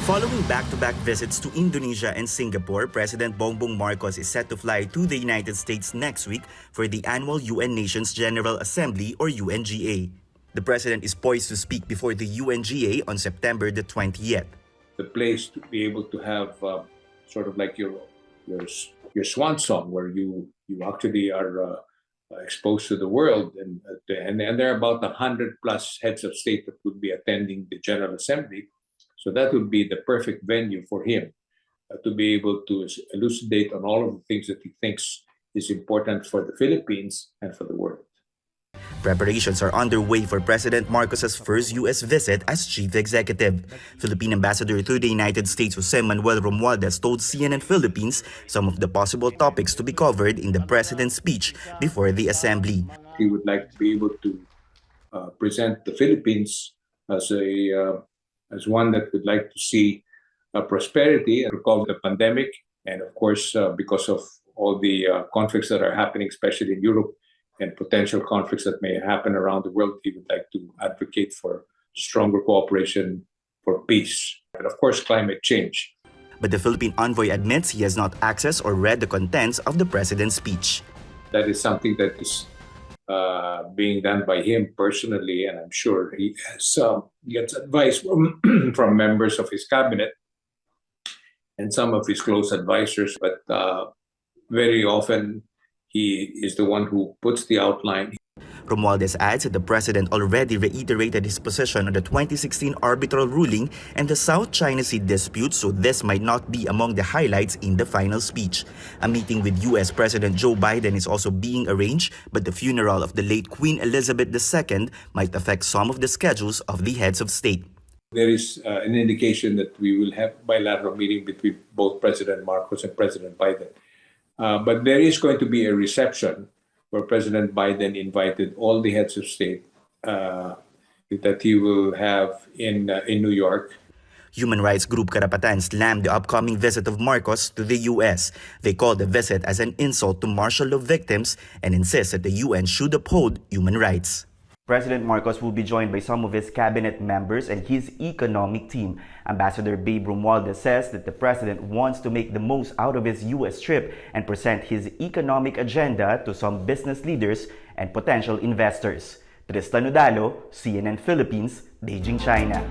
Following back-to-back visits to Indonesia and Singapore, President Bongbong Marcos is set to fly to the United States next week for the annual UN Nations General Assembly or UNGA. The president is poised to speak before the UNGA on September the 20th. The place to be able to have sort of like your swan song, where you actually are exposed to the world, and there are about 100 plus heads of state that would be attending the General Assembly. So that would be the perfect venue for him to be able to elucidate on all of the things that he thinks is important for the Philippines and for the world. Preparations are underway for President Marcos's first U.S. visit as chief executive. Philippine Ambassador to the United States Jose Manuel Romualdez told CNN Philippines some of the possible topics to be covered in the president's speech before the assembly. He would like to be able to present the Philippines as one that would like to see prosperity and recover the pandemic, and of course, because of all the conflicts that are happening, especially in Europe, and potential conflicts that may happen around the world, he would like to advocate for stronger cooperation for peace, and of course, climate change. But the Philippine envoy admits he has not accessed or read the contents of the president's speech. That is something that is being done by him personally, and I'm sure he gets advice from members of his cabinet and some of his close advisors, but very often he is the one who puts the outline. Romualdez adds that the president already reiterated his position on the 2016 arbitral ruling and the South China Sea dispute, so this might not be among the highlights in the final speech. A meeting with U.S. President Joe Biden is also being arranged, but the funeral of the late Queen Elizabeth II might affect some of the schedules of the heads of state. There is an indication that we will have a bilateral meeting between both President Marcos and President Biden. But there is going to be a reception where President Biden invited all the heads of state that he will have in New York. Human rights group Karapatan slammed the upcoming visit of Marcos to the U.S. They called the visit as an insult to martial law victims and insist that the UN should uphold human rights. President Marcos will be joined by some of his cabinet members and his economic team. Ambassador Babe Romualdez says that the president wants to make the most out of his U.S. trip and present his economic agenda to some business leaders and potential investors. Tristan Udalo, CNN Philippines, Beijing, China.